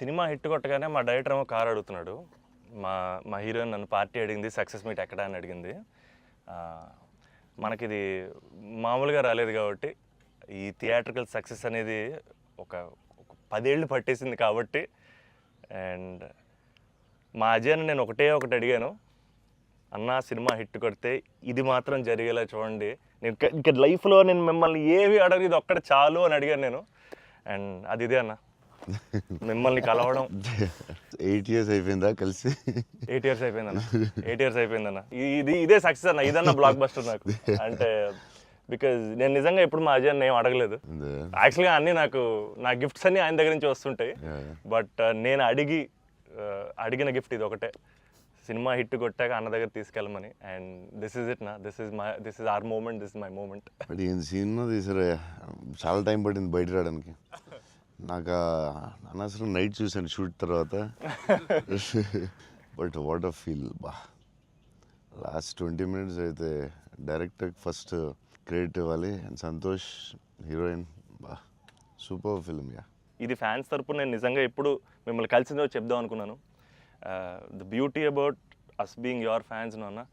Cinema hit కొట్టగానే మా director ఏమో కార్ అడుగుతున్నాడు. మా మా హీరోయిన్ నన్ను పార్టీ అడిగింది, సక్సెస్ మీట్ ఎక్కడ అని అడిగింది. మనకిది మామూలుగా రాలేదు కాబట్టి ఈ థియేట్రికల్ సక్సెస్ అనేది ఒక 10 ఏళ్ళు పట్టేసింది కాబట్టి. అండ్ మా అజయ్ని నేను ఒకటి అడిగాను, అన్న సినిమా హిట్ కొడితే ఇది మాత్రం జరిగేలా చూడండి, నేను ఇంకా లైఫ్లో నేను మిమ్మల్ని ఏవి అడగదు, ఇది ఒక్కటి చాలు అని అడిగాను నేను. అండ్ అది ఇదే అన్న, మిమ్మల్ని కలవడం. 8 years అయిపోయిందా కలిసి? 8 years అయిపోయిందన్న. 8 years అయిపోయిందన్న. ఇదే సక్సెస్ అన్న, ఇదన్న బ్లాక్ బస్టర్ నాకు. అంటే బికాజ్ నేను నిజంగా ఎప్పుడు మా అజయ్ ఏం అడగలేదు. యాక్చువల్గా అన్నీ నా గిఫ్ట్స్ అన్నీ ఆయన దగ్గర నుంచి వస్తుంటాయి. బట్ నేను అడిగిన గిఫ్ట్ ఇది ఒకటే, సినిమా హిట్ కొట్టాక అన్న దగ్గర తీసుకెళ్ళమని. అండ్ దిస్ ఇస్ ఇట్ నా, this is our moment, this is my moment. But ఈయన సినిమా తీసారు, చాలా టైం పట్టింది బయట రావడానికి. నాకు అనవసరం నైట్ చూశాను షూట్ తర్వాత. బట్ వాట్ అ ఫీల్ బా. లాస్ట్ 20 minutes అయితే డైరెక్టర్కి ఫస్ట్ క్రెడిట్ ఇవ్వాలి. అండ్ సంతోష్ హీరోయిన్, బా సూపర్ ఫిల్మ్. యా, ఇది ఫ్యాన్స్ తరపున నేను నిజంగా ఎప్పుడు మిమ్మల్ని కలిసిందో చెప్దాం అనుకున్నాను. The beauty about us being your fans అన్న,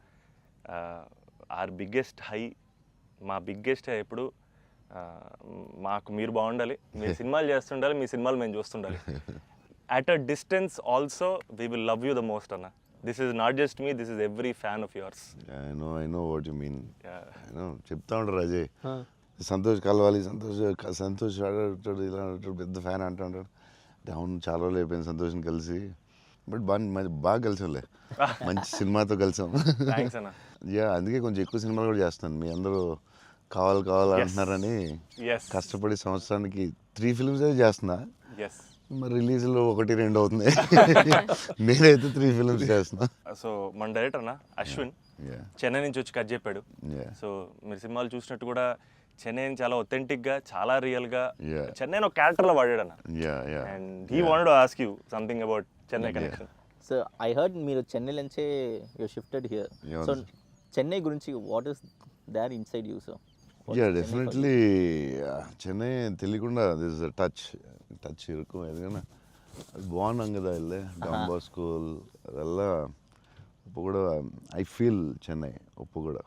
ఆర్ బిగ్గెస్ట్ హై, మా బిగ్గెస్ట్ హై ఎప్పుడు మాకు మీరు బాగుండాలి, మీరు సినిమాలు చేస్తుండాలి, మీ సినిమాలు మేము చూస్తుండాలి. At a distance also we will love you the most అన్న. This is not just me, this is every fan of yours. I know what you mean. చెప్తా ఉంటారు అజయ్, సంతోష్ కలవాలి, సంతోష్ ఆడాడు, ఇలా ఆడాడు, పెద్ద ఫ్యాన్ అంటాడు. అవును, చాలా రోజులు అయిపోయింది సంతోష్ని కలిసి. బట్ బాగా కలిసాంలే, మంచి సినిమాతో కలిసాం. యా, అందుకే కొంచెం ఎక్కువ సినిమాలు కూడా చేస్తాను. మీ అందరూ కావాలంటున్నారని కష్టపడి సంవత్సరానికి 3 films చేస్తున్నా. మరి రిలీజ్లో 1-2 అవుతుంది. నేనైతే 3 films చేస్తున్నా. సో మన డైరెక్టర్ అన్న అశ్విన్ చెన్నై నుంచి వచ్చి కట్ చెప్పాడు. సో మీరు సినిమాలు చూసినట్టు కూడా చెన్నైని చాలా ఒథెంటిక్గా, చాలా రియల్గా చెన్నైని ఒక క్యారెక్టర్లో వాడాడు అన్న. And he wanted to ask you something about Chennai connection. So I heard మీరు చెన్నై నుంచే you shifted here. So Chennai గురించి what is there inside you? So yeah, definitely Chennai తెలియకుండా దిస్ టచ్ ఇరుకు ఎందుకన్నా అది బాగున్నాం కదా. వెళ్ళే డాన్ స్కూల్ ಅದೆಲ್ಲ ఉప్పు కూడా ఐ ఫీల్ చెన్నై ఉప్పు కూడా.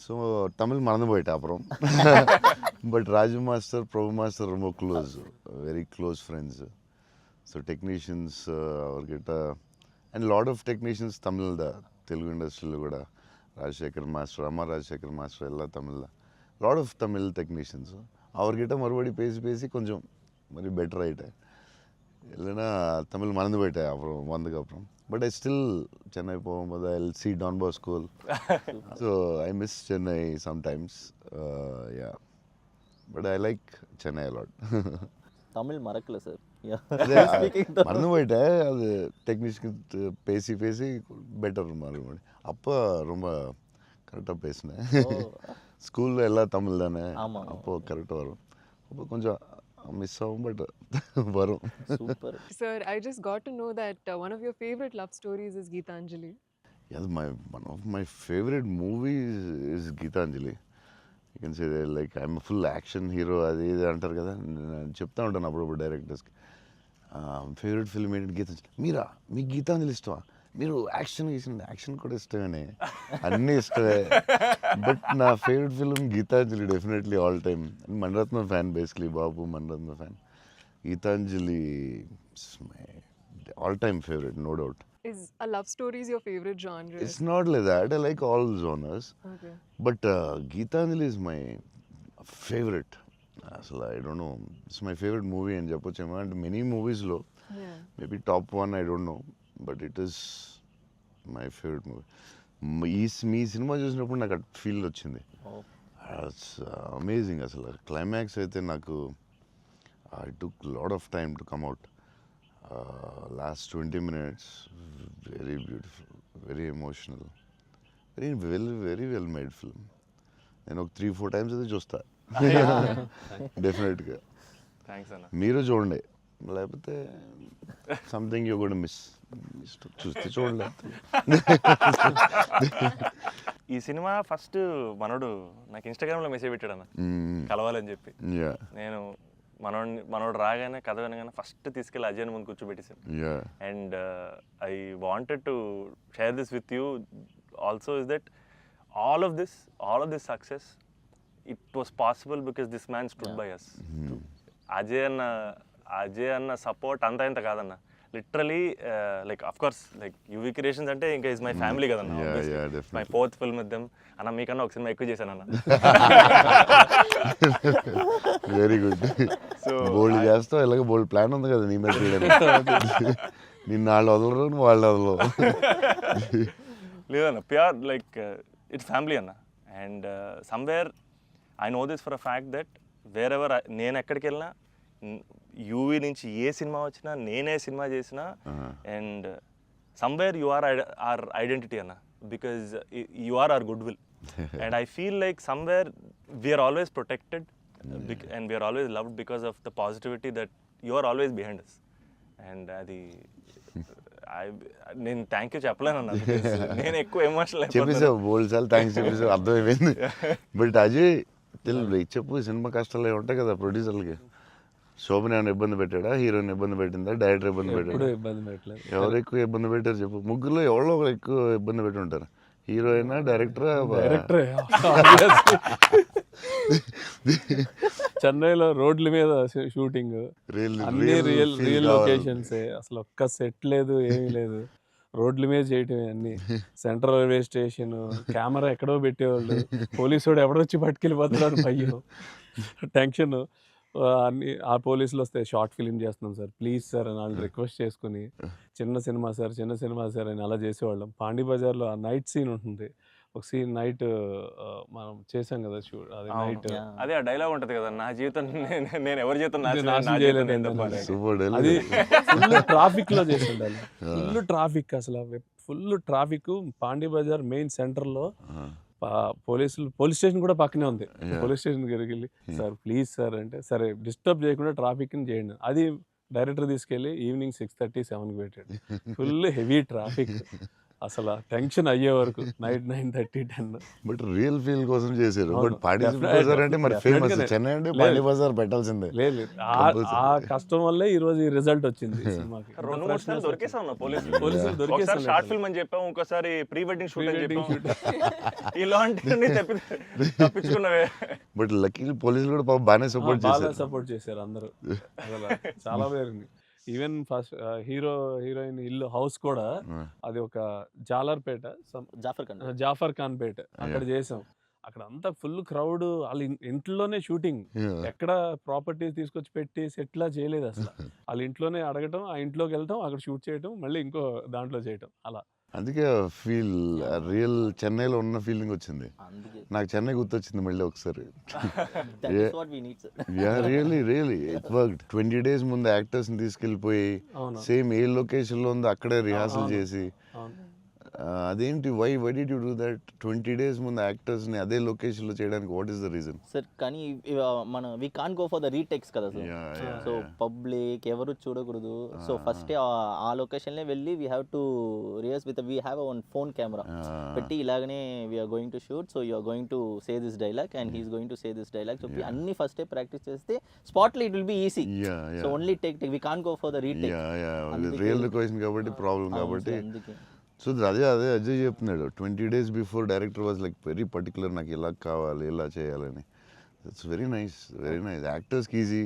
సో తమిళ్ మறந்து போயிட்டேன் அப்புறம். But Raju master, Prabhu master ரொம்ப close, very close friends. So technicians அவர்கிட்ட and lot of technicians Tamil Telugu ఇండస్ట్రీలో కూడా, రాజశేఖర్ మాస్టర్, అమ్మ రాజశేఖర్ మాస్టర్ ಎಲ್ಲ Tamil, lot of Tamil technicians. அவர்கிட்ட மறுபடி பேசி கொஞ்சம் மாதிரி பெட்டர் ஆகிட்டேன். இல்லைன்னா தமிழ் மறந்து போயிட்டேன் அப்புறம் வந்ததுக்கப்புறம். பட் ஐ ஸ்டில் சென்னை போகும்போது I see Don Bosco. So I miss Chennai sometimes. Yeah, but I like Chennai a lot. Tamil மறக்கல சார், மறந்து போயிட்டேன். அது டெக்னீஷியன் பேசி பெட்டர் மறுபடி. அப்போ ரொம்ப கரெக்டாக பேசினேன். ஸ்கூலில் எல்லாம் தமிழ் தானே, அப்போது கரெக்டாக வரும். அப்போ கொஞ்சம் மிஸ் ஆகும், பட் வரும். Super. Sir, I just got to know that one of your favorite love stories is Geetanjali. Yeah, one of my favorite movies is Geetanjali. You can say that, like, I'm a full action hero. అది ఇది అంటారు కదా, నేను చెప్తా ఉంటాను అప్పుడప్పుడు డైరెక్టర్స్కి. Favourite film ఏంటి? గీతాంజలి. మీకు గీతాంజలి ఇష్టమా? మీరు యాక్షన్ కూడా ఇష్టమేనే, అన్నీ ఇష్టమే. బట్ నా favourite film Gitanjali, definitely all time. Mani Ratnam fan, basically Babu Mani Ratnam fan. Gitanjali my all time favourite, no doubt. Is a love story is your favorite genre? It's not like that. I like all genres. Okay. But Geetanjali is my favorite. So I don't know. It's my favorite movie in Japochema. And many movies low. Yeah. Maybe top 1, I don't know. But it is my favorite movie. Me cinema చూసినప్పుడు నాకు at feel వచ్చింది. It's amazing. అసలు climax అయితే నాకు I took lot of time to come out. Last 20 minutes, very beautiful, very emotional, very well made film. నేను ఒక 3-4 times అయితే చూస్తా డెఫినెట్గా. థ్యాంక్స్ అన్న. మీరు చూడండి, లేకపోతే సంథింగ్ యూ గోనా మిస్. చూస్తే చూడండి. ఈ సినిమా ఫస్ట్ మనోడు నాకు ఇన్స్టాగ్రామ్లో మెసేజ్ పెట్టాడు అన్న, కలవాలని చెప్పి. నేను మనోడు రాగానే కథ వినగానే ఫస్ట్ తీసుకెళ్ళి అజయ్ ముందు కూర్చోబెట్టేసాను. Yeah. And I wanted to share this with you also, is that all of this success, it was possible because this man stood by us. Ajay అన్న సపోర్ట్ అంతా ఇంత కాదన్న, literally like of course like UV creations అంటే ఇంకా is my family కదన్న. Yeah, definitely. My fourth film with them అన్న. మీకన్నా ఒక సినిమా ఎక్కువ చేశాను అన్న. Very good. సో బోల్డ్ చేస్తావు, ఇలాగ బోల్డ్ ప్లాన్ ఉంది కదా నీ మీద చేయడానికి. నిన్న వాళ్ళు వదలరు, నువ్వు వాళ్ళు వదలవు. లేదన్న, ప్యూర్ లైక్ ఇట్స్ ఫ్యామిలీ అన్న. And somewhere I know this for a fact that wear ever నేను ఎక్కడికి వెళ్ళినా, యూవీ నుంచి ఏ సినిమా వచ్చినా, నేనే సినిమా చేసినా, and somewhere you are are identity అన్న, because you are our good will. And I feel like somewhere we are always protected and we are always loved because of the positivity that you are always behind us. And అది నేను thank you చెప్పలేను అన్న, నేను ఎక్కువ emotional చెప్పేసావు బోల్డ్ సార్లు, thanks చెప్పేసావు, అర్థమైపోయింది. But Ajay తెలియదు చెప్పు, సినిమా కష్టాలు ఏమి ఉంటాయి కదా ప్రొడ్యూసర్లకి. శోభన్ ఏమైనా ఇబ్బంది పెట్టాడా, హీరోయిన్ ఇబ్బంది పెట్టిందా, డైరెక్టర్ ఇబ్బంది పెట్టాడా? ఇబ్బంది పెట్టలేదు. ఎవరు ఎక్కువ ఇబ్బంది పెట్టారు చెప్పు? ముగ్గురులో ఎవరో ఒకరు ఎక్కువ ఇబ్బంది పెట్టి ఉంటారు. హీరోయినా, డైరెక్టరా? చెన్నైలో రోడ్ల మీద షూటింగ్, అన్ని రియల్ లొకేషన్స్, అసలు ఒక్క సెట్ లేదు, ఏమీ లేదు, రోడ్ల మీద చేయటమే అన్ని. సెంట్రల్ రైల్వే స్టేషన్, కెమెరా ఎక్కడో పెట్టేవాళ్ళు, పోలీసు వాడు ఎవడొచ్చి పట్టుకెళ్ళిపోతున్నాడు, భయం, టెన్షన్. అన్ని ఆ పోలీసులు వస్తే షార్ట్ ఫిలిం చేస్తున్నాం సార్, ప్లీజ్ సార్ అని వాళ్ళు రిక్వెస్ట్ చేసుకుని, చిన్న సినిమా సార్ అని అలా చేసేవాళ్ళం. పాండీ బజార్లో ఆ నైట్ సీన్ ఉంటుంది, ఒక సీన్ నైట్ మనం చేసాం కదా షూట్, అది నైట్. అదే ఆ డైలాగ్ ఉంటుంది కదా, నా జీవితం నేను ఎవరి జీవితం నాశనం చేయలేదు, అది ఫుల్ ట్రాఫిక్ లో చేసి ఉండాలి. ఫుల్ ట్రాఫిక్, అసలు full traffic. Pondy Bazaar main centre లో పోలీస్ స్టేషన్ కూడా పక్కనే ఉంది. పోలీస్ స్టేషన్ దగ్గరికి వెళ్ళి సార్ ప్లీజ్ సార్ అంటే, సరే డిస్టర్బ్ చేయకుండా ట్రాఫిక్ ని చేయండి. అది డైరెక్టర్ తీసుకెళ్ళి ఈవినింగ్ 6:30, 7కి పెట్టాడు. ఫుల్ హెవీ ట్రాఫిక్, అసలు టెన్షన్ అయ్యే వరకు నైట్ 9:30, 10. బట్ రియల్ ఫీల్ కోసం చేశారు. బట్ పాండీ బజార్ అంటే మరి ఫేమస్, చెన్నై అంటే పాండీ బజార్ పెట్టాల్సిందే. లేదు, ఆ కష్టం వల్లే ఈ రోజు ఈ రిజల్ట్ వచ్చింది సినిమాకి. 2-3 సార్లు దొరికేసాం పోలీసులు దొరికేసాం. షార్ట్ ఫిల్మ్ అని చెప్పాం, ఇంకోసారి ప్రీ వెడ్డింగ్ షూట్ అని చెప్పాం. ఇలాంటివన్నీ తప్పించుకున్నవే. బట్ లక్కీ పోలీసులు కూడా పాపం బాగానే సపోర్ట్ చేశారు. సపోర్ట్ చేశారు అందరూ, అసలు చాలా బాగుంది. ఈవెన్ ఫస్ట్ హీరోయిన్ ఇల్లు హౌస్ కూడా అది ఒక జాలర్పేట, జాఫర్ ఖాన్ పేట, అక్కడ చేసాం. అక్కడ అంతా ఫుల్ క్రౌడ్, వాళ్ళ ఇంట్లోనే షూటింగ్, ఎక్కడ ప్రాపర్టీస్ తీసుకొచ్చి పెట్టి సెట్లా చేయలేదు అసలు. వాళ్ళ ఇంట్లోనే అడగటం, ఆ ఇంట్లోకి వెళ్ళటం, అక్కడ షూట్ చేయటం, మళ్ళీ ఇంకో దాంట్లో చేయటం, అలా. అందుకే ఫీల్ రియల్ చెన్నైలో ఉన్న ఫీలింగ్ వచ్చింది నాకు. చెన్నై గుర్తొచ్చింది మళ్ళీ ఒకసారి. Really it worked. 20 days ముందు యాక్టర్స్ ని తీసుకెళ్ళిపోయి సేమ్ ఏ లొకేషన్ లో ఉందో అక్కడే రిహార్సల్ చేసి, అదేంటి why did you do that? 20 days ముందు యాక్టర్స్ ని అదే లొకేషన్ లో చేయడానికి what is the reason? Sir కానీ మన we can't go for the retakes కదా సార్. సో పబ్లిక్ ఎవరు చూడకూడదు. సో ఫస్ట్ ఆ లొకేషన్ లో వెళ్ళి we have to rehearse with we have one phone camera పెట్టి, ఇలాగనే we are going to shoot, so you are going to say this dialogue and he's going to say this dialogue. So అన్ని first practice చేస్తే spot లో it will be easy. So only take we can't go for the retake. Real location కాబట్టి problem కాబట్టి. So అదే అజయ్ చెప్తున్నాడు, 20 days before director was like very particular, నాకు ఇలా కావాలి, ఇలా చేయాలని. ఇట్స్ వెరీ నైస్ యాక్టర్స్కి ఈజీ.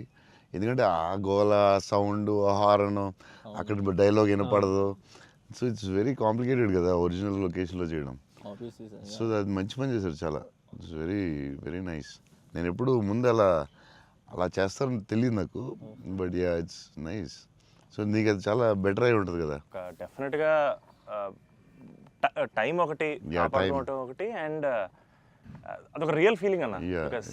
ఎందుకంటే ఆ గోల, సౌండ్, హారన్, అక్కడ డైలాగ్ వినపడదు. సో ఇట్స్ వెరీ కాంప్లికేటెడ్ కదా ఒరిజినల్ లొకేషన్లో చేయడం. సో అది మంచి పని చేశారు చాలా. It's very nice. నేను ఎప్పుడు ముందు అలా చేస్తారని తెలియదు నాకు, but yeah it's nice. So నీకు అది చాలా బెటర్ అయి ఉంటుంది కదా. డెఫినెట్గా టైం ఒకటి, ఒకటి, అండ్ అదొక రియల్ ఫీలింగ్ అన్న. Because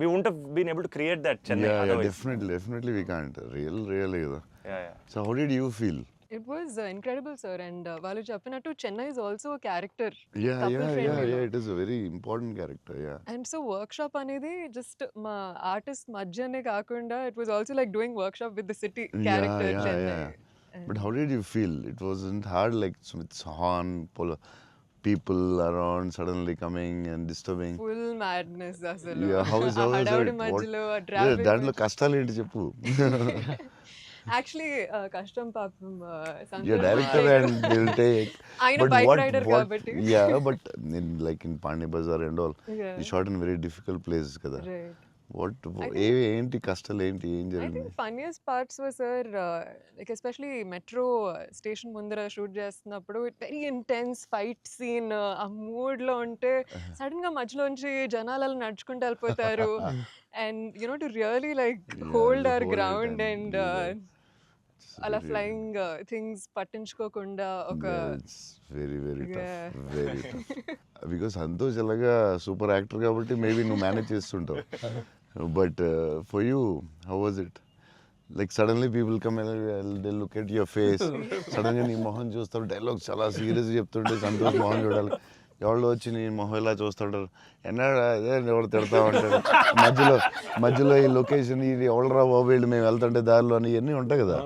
we wouldn't have been able to create that Chennai otherwise. Definitely we can't. Really కదా. So how did you feel? It was incredible, sir. And వాళ్ళు చెప్పినట్టు Chennai is also a character. Yeah, it is a very important character. And so workshop అనేది just మా artist మధ్యనే కాకుండా it was also like doing workshop with the city character Chennai. But how did you feel? It wasn't hard, like with horn, people around suddenly coming and disturbing. Full madness అసలు. Yeah, how is ఆ it? హడావుడి What- మధ్యలో ఆ Yeah, traffic దాంట్లో మధ్య- కష్టాలు ఏంటి చెప్పు. Actually, కష్టం పాపం You're director and they'll take. ఆయన But bike what- rider what- కాబట్టి. Yeah, but like in Pani Bazaar and all, Yeah. you shot in very difficult places కదా. Right. ఏంటి కష్టాలు ఏంటి, ఏం I జరిగింది? think funniest parts were, sir, like especially metro station ముందర shoot చేస్తున్నప్పుడు very intense fight scene ఆ mood లో ఉంటే సడన్ గా మధ్యలోంచి జనాలు అలా నడుచుకుంటూ వెళ్ళిపోతారు and you know to really like Yeah, hold you our hold it ground and and do that. It's అలా very- ఫ్లయింగ్ థింగ్స్ పట్టించుకోకుండా ఒక Yeah, it's very very Yeah. tough, very tough. Because Santosh ఎలాగా సూపర్ యాక్టర్ కాబట్టి maybe నువ్వు manage చేస్తుంటావు. But for you how was it? Like suddenly people come they look at your face, సడన్గా నీ మొహం చూస్తారు, డైలాగ్ చాలా సీరియస్ చెప్తుంటే సంతోష్ మొహం చూడాలి. ఎవరు వచ్చి నీ మొహం ఇలా చూస్తుంటారు, ఎన్నాడు అదే ఎవరు తిడతా ఉంటారు, మధ్యలో ఈ లొకేషన్ ఇది ఎవడరా బాబు వీళ్ళు మేము వెళ్తుంటే దారిలో అని ఇవన్నీ ఉంటాయి కదా.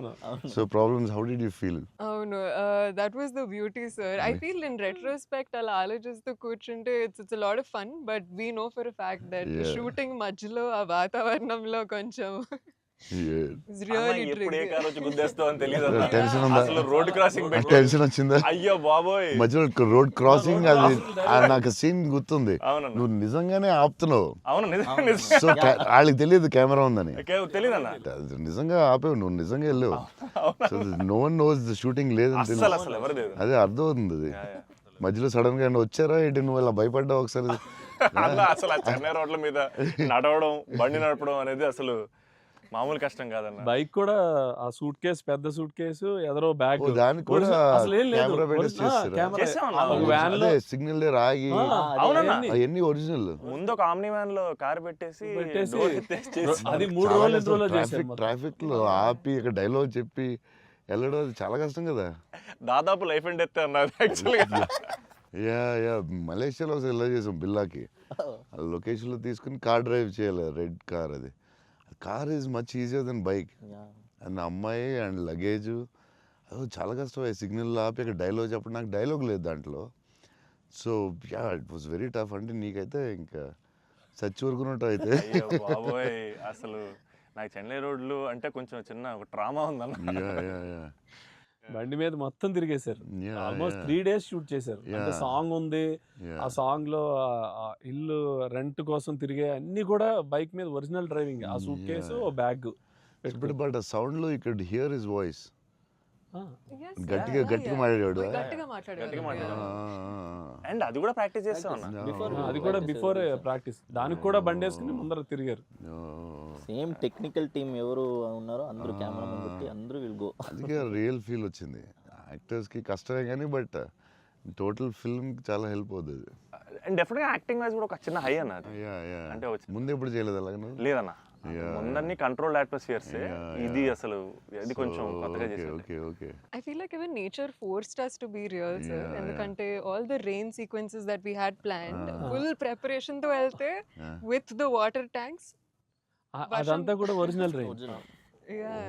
So problems, how did you feel? అవును that was the beauty sir. I feel in retrospect అలా ఆలోచిస్తూ కూర్చుంటే it's lot of fun but we know for fact that Yeah. Shooting మధ్యలో ఆ వాతావరణంలో కొంచెం it's అన్న, really ఎప్పుడు ఏ tricky. కారు వచ్చి గుద్దేస్తావు అని తెలియదు Tension ఉందా? అసలు రోడ్ క్రాసింగ్ పెట్టి టెన్షన్ వచ్చిందా? అయ్యో బాబోయ్. మధ్యలో రోడ్ క్రాసింగ్ అది నాకు సీన్ గుర్తుంది. అవునన్న. నువ్వు నిజంగానే ఆపుతున్నావు. అవును సో వాళ్ళకి తెలియదు కెమెరా ఉందని. తెలియదన్న అది నిజంగా ఆపేవు, నువ్వు నిజంగా వెళ్ళావు. So no one knows the shooting లేదని అస్సలు తెలియదు. అసలు ఎవరు లేదు అదే అర్థం అవుతుంది అది. మధ్యలో సడన్ గా ఏమన్నా వచ్చారా ఏంటి, నువ్వు ఇలా భయపడ్డావు ఒకసారి? అన్న అసలు ఆ చెన్నై రోడ్ల మీద నడవడం బండి నడపడం అనేది అసలు మామూలు కష్టం కాదన్న. బైక్ కూడా ఆ సూట్ కేసు, పెద్ద సూట్ కేసు, ఎదరో బ్యాగ్, ఓ, దానికి కూడా అసలు ఏం లేదు. కెమెరా పెట్టేసి చేస్తారా? చేసామన్నా. ఒక వ్యాన్ లో అదే సిగ్నల్ రాగి అవునన్నా. అవన్నీ ఒరిజినల్. ముందు ఒక ఆమ్ని వ్యాన్ లో కార్ పెట్టేసి పెట్టేసి door ఎత్తేసి చేసి- అది 3 రోజులు 2 రోజులు చేశారు మొత్తం. ట్రాఫిక్ లో ఆపి ఇక్కడ డైలాగ్ చెప్పి వెళ్ళడం అది చాలా కష్టం కదా. దాదాపు లైఫ్ అండ్ డెత్ అన్నది యాక్చువల్గా. యా మలేషియాలో ఒకసారి ఇలా చేసాం బిల్లాకి. లొకేషన్లో తీసుకుని కార్ డ్రైవ్ చేయాలి, రెడ్ కార్. అది car is much easier than bike. And అమ్మాయి అండ్ లగేజ్ అది చాలా కష్టం. సిగ్నల్ ఆపి అక్కడ డైలాగ్ చెప్పడం, నాకు డైలాగ్ లేదు దాంట్లో. So yeah it was very tough. అంటే నీకైతే ఇంకా చచ్చి ఊరుకున్నట్టు అయితే. అయ్యో బాబోయ్, అసలు నాకు చెన్నై రోడ్లు అంటే కొంచెం చిన్న ఒక ట్రామా ఉందన్న. యా బండి మీద మొత్తం తిరిగేశారు. Yeah, almost yeah. 3 days shoot చేశారు. అంటే Yeah. సాంగ్ ఉంది, ఆ సాంగ్ లో ఆ ఇల్లు రెంట్ కోసం తిరిగే అన్ని కూడా బైక్ మీద ఒరిజినల్ డ్రైవింగ్. ఆ సూట్ కేసు, బ్యాగ్ బట్ ఆ సౌండ్ లో you could hear his voice. Yes, గట్టిగా yeah, గట్టిగా yeah. మాట్లాడాడు. గట్టిగా మాట్లాడారు. అండ్ అది కూడా ప్రాక్టీస్ చేస్తాం అన్న. అది కూడా బిఫోర్ ప్రాక్టీస్. దానికి కూడా బండి వేసుకుని ముందర తిరిగారు. సేమ్ టెక్నికల్ టీమ్ ఎవరు ఉన్నారో అందరూ కెమెరా పెట్టి అందరూ విల్ గో. అందుకే రియల్ ఫీల్ వచ్చింది. యాక్టర్స్కి కష్టమే కానీ బట్ టోటల్ ఫిల్మ్కి చాలా హెల్ప్ అవుతుంది. అండ్ డెఫినెట్గా యాక్టింగ్ వైజ్ కూడా ఒక చిన్న హై అన్న అది. అంటే ముందు ఎప్పుడు చేయలేదు అలాగే? లేదన్న, ముందన్ని కంట్రోల్డ్ అట్మాస్ఫియర్స్. ఇది అసలు ఇది కొంచెం కొత్తగా చేశారు. Okay I feel like even nature forced us to be real, sir. Yeah, ఎందుకంటే all the rain sequences that we had planned, full preparation తో వెళ్తే with the water tanks. అదంతా కూడా ఒరిజినల్ రైన్. ఒరిజినల్. Yeah.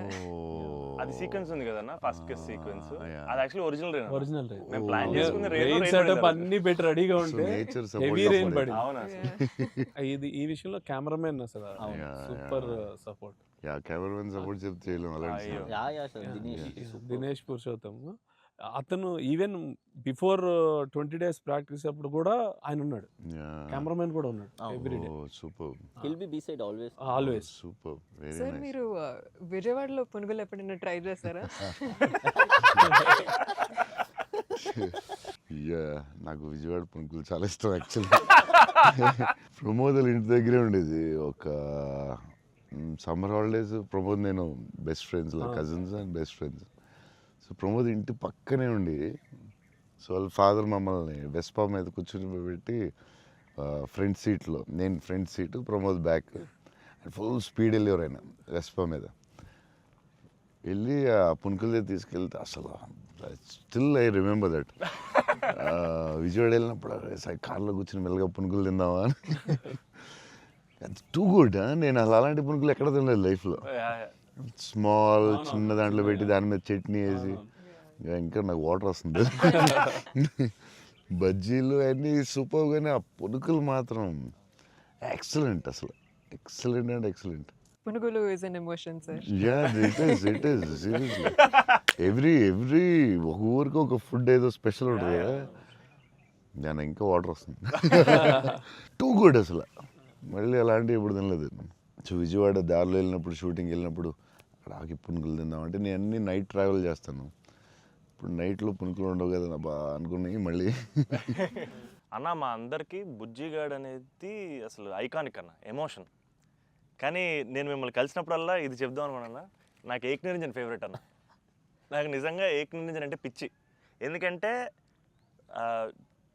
అది sequence ఉంది కదన్న, first case sequence. yeah. అది actually original rain. Original rain. మేము ప్లాన్ చేసుకుని రెయిన్ సెటప్ అన్ని పెట్టి రెడీగా ఉంటే నేచర్ హెవీ రెయిన్ పడింది. అవునా ఇది ఈ విషయంలో కెమెరామెన్ అసలు super support. Yeah cameraman support చెప్తే చేయలేము అలాంటి. అయ్యో. యా సార్ దినేష్ పురుషోత్తం అతను ఈవెన్ బిఫోర్ 20 days ప్రాక్టీస్ అప్పుడు కూడా ఆయన ఉన్నాడు. కెమెరామెన్ కూడా ఉన్నాడు every day. Super will be beside always. Always. Super very sir nice. మీరు విజయవాడలో పునుగులు ఎప్పుడైనా ట్రై చేస్తారా? యా నాకు విజయవాడ పునుకులు చాలా ఇష్టం యాక్చువల్లీ. ప్రమోద్ ఇంటి దగ్గరే ఉండేది. ఒక సమ్మర్ హాలిడేస్ ప్రమోద్ నేను best friends, cousins and best friends. So Pramod ఇంటి పక్కనే ఉండి, సో వాళ్ళ ఫాదర్ మమ్మల్ని వెస్పా మీద కూర్చొని పెట్టి ఫ్రంట్ సీట్లో, నేను front seat, Pramod back, full speed వెళ్ళేవారు ఆయన వెస్పా మీద. వెళ్ళి ఆ పునుకుల దగ్గర తీసుకెళ్తే అసలు still I remember that. Vijayawada వెళ్ళినప్పుడు కార్లో కూర్చొని మెల్లగా పునుకులు తిందామా అని. Too good. నేను అసలు అలాంటి పునుకులు ఎక్కడ తినలేదు లైఫ్లో. స్మాల్ చిన్న దాంట్లో పెట్టి దాని మీద చట్నీ వేసి ఇంకా నాకు వాటర్ వస్తుంది. బజ్జీలు అన్నీ సూపర్, కానీ ఆ పునుకులు మాత్రం ఎక్సలెంట్, అసలు ఎక్సలెంట్ అండ్ ఎక్సలెంట్. పునుగులు is an emotion sir. It is seriously. Every ఒక ఊరికి ఒక ఫుడ్ ఏదో స్పెషల్ ఉంటుంది కదా, నేను ఇంకా వాటర్ వస్తుంది. టూ గుడ్ అసలు. మళ్ళీ అలాంటివి ఇప్పుడు తినలేదు. సో విజయవాడ దారిలో వెళ్ళినప్పుడు, షూటింగ్ వెళ్ళినప్పుడు అక్కడ ఆకి పునుకులు తిందామంటే, నేను అన్ని నైట్ ట్రావెల్ చేస్తాను. ఇప్పుడు నైట్లో పునుకులు ఉండవు కదా బా అనుకున్నాయి మళ్ళీ. అన్న మా అందరికీ బుజ్జిగాడ్ అనేది అసలు ఐకానిక్ అన్న, ఎమోషన్. కానీ నేను మిమ్మల్ని కలిసినప్పుడల్లా ఇది చెప్దాం అనుకున్నా, నాకు ఏక్ నిరంజన్ ఫేవరెట్ అన్న. నాకు నిజంగా ఏక్ నిరంజన్ అంటే పిచ్చి. ఎందుకంటే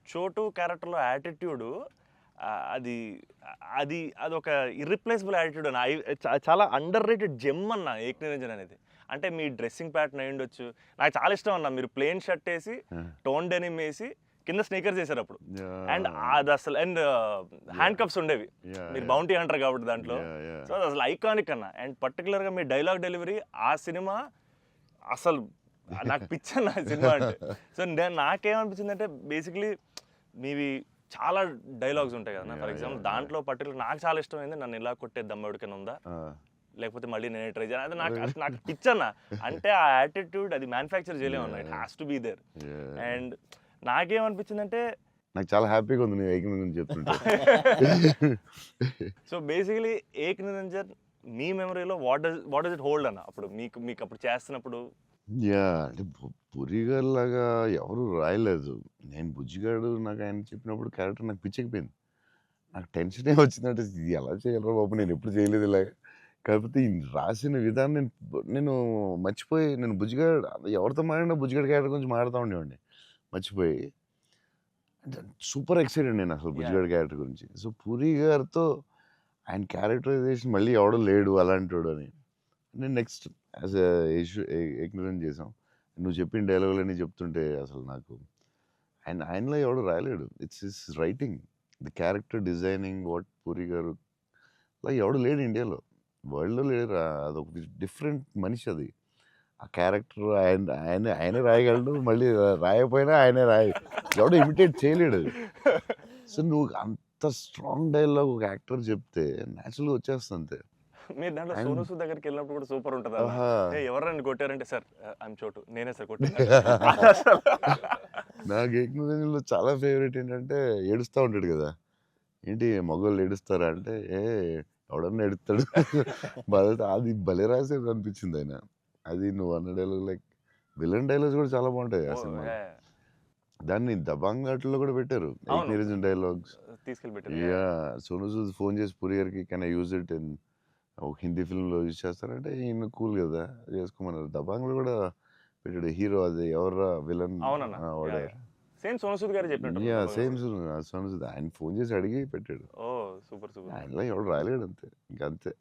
చోటు క్యారెక్టర్లో యాటిట్యూడు అది అది అదొక ఇర్రిప్లేసబుల్ యాటిట్యూడ్ అన్న. చాలా అండర్ రేటెడ్ జెమ్ అన్న ఏక్ నిరంజన్ అనేది. అంటే మీ డ్రెస్సింగ్ ప్యాటర్న్ అయి ఉండొచ్చు, నాకు చాలా ఇష్టం అన్న. మీరు ప్లెయిన్ షర్ట్ వేసి టోన్ డెనిమ్ వేసి కింద స్నీకర్స్ చేశారు అప్పుడు, అండ్ అది అసలు, అండ్ హ్యాండ్ కప్స్ ఉండేవి. మీరు బౌంటీ అంటారు కాబట్టి దాంట్లో. సో అది అసలు ఐకానిక్ అన్న. అండ్ పర్టికులర్గా మీ డైలాగ్ డెలివరీ ఆ సినిమా అసలు నాకు పిచ్చన్న ఆ సినిమా అంటే. సో నాకేమనిపించింది అంటే, బేసిక్లీ మీవి చాలా డైలాగ్స్ ఉంటాయి కదా. ఫర్ ఎగ్జాంపుల్ దాంట్లో పర్టికులర్ నాకు చాలా ఇష్టమైంది, నన్ను ఇలా కొట్టే దమ్మడికైనా ఉందా, లేకపోతే మళ్ళీ నేనే ట్రై చేయాలి, అది నాకు పిచ్చన్న. అంటే ఆ యాటిట్యూడ్ అది మ్యానుఫ్యాక్చర్ చేయలేమన్నా, it has to be there. And నాకేమనిపించిందంటే, నాకు చాలా హ్యాపీగా ఉంది నేను ఏక్ నిరంజన్ చెప్తుంటే. సో బేసికలీ ఏక్ నిరంజన్ మీ మెమరీలో వాట్ డస్ ఇట్ హోల్డ్ అన్న? అప్పుడు మీకు అప్పుడు చేస్తున్నప్పుడు. అంటే పురిగారు లాగా ఎవరు రాయలేదు. నేను బుజ్జిగాడు నాకు ఆయన చెప్పినప్పుడు క్యారెక్టర్ నాకు పిచ్చెక్కిపోయింది. నాకు టెన్షనే వచ్చిందంటే, ఇది ఎలా చేయగలరా బాబు, నేను ఎప్పుడు చేయలేదు ఇలాగ. కాకపోతే ఈ రాసిన విధానం నేను మర్చిపోయి, నేను బుజ్జిగాడు ఎవరితో మాట్లాడినా బుజ్జిగాడు క్యారెక్టర్ గురించి మాట్లాడుతూ ఉండేవాడిని మర్చిపోయి. అంటే సూపర్ ఎక్సైటెడ్ నేను అసలు బుజ్జిగాడు క్యారెక్టర్ గురించి. సో పూరి గారితో ఆయన క్యారెక్టరైజేషన్ మళ్ళీ ఎవడో లేడు అలాంటి అని నేను నెక్స్ట్ యాజ్ ఎగ్నరెంట్ చేసాం. నువ్వు చెప్పిన డైలాగులన్నీ చెప్తుంటే అసలు నాకు ఆయనలో ఎవడు రాయలేడు. It's his writing, the character designing, what Puri garu అలా ఎవడు లేడు ఇండియాలో, వరల్డ్లో లేడు. అదొక డిఫరెంట్ మనిషి అది. ఆ క్యారెక్టర్ ఆయనే రాయగలడు, మళ్ళీ రాయకపోయినా ఆయనే ఎవడో ఇమిటేట్ చేయలేడు అది. సో నువ్వు అంత స్ట్రాంగ్ డైలాగ్ ఒక యాక్టర్ చెప్తే న్యాచురల్గా వచ్చేస్తుంది అంతే. మీరు దాంట్లో సోను సూద్ దగ్గరికి వెళ్ళినప్పుడు కూడా సూపర్ ఉంటుంది. ఎవరైనా కొట్టారంటే, సార్ ఐఎమ్ చోటు, నేనే సార్ కొట్టాను. నాకు ఏకనిరంజన్లో చాలా ఫేవరెట్ ఏంటంటే, ఏడుస్తూ ఉంటాడు కదా, ఏంటి మగవాళ్ళు ఏడుస్తారా అంటే, ఎవడన్నా ఏడుస్తాడు బాధ. అది భలే రాసేది అనిపించింది ఆయన. అది నువ్వు అన్న డైలాగ్, లైక్ విలన్ డైలాగ్స్ కూడా చాలా బాగుంటాయి ఆ సినిమా. దాన్ని దబాంగ్ ఆటల్లో కూడా పెట్టారు నిరంజన్ డైలాగ్స్ తీసుకెళ్ళి. సోను సూద్ ఫోన్ చేసి పూరి గారికి can I use it in ఒక హిందీ ఫిల్మ్లో యూజ్ చేస్తారంటే, ఈయన కూల్ కదా చేసుకోమన్నారు. దబాంగ్లో కూడా పెట్టాడు హీరో, అది ఎవర్రా విలన్ సేమ్ సోను సూద్ గారు చెప్పినట్టు. సేమ్ సోను సూద్ ఆయన ఫోన్ చేసి అడిగి పెట్టాడు. Super super. ఆయనలో ఎవడు రాయలేడు అంతే, ఇంకా అంతే.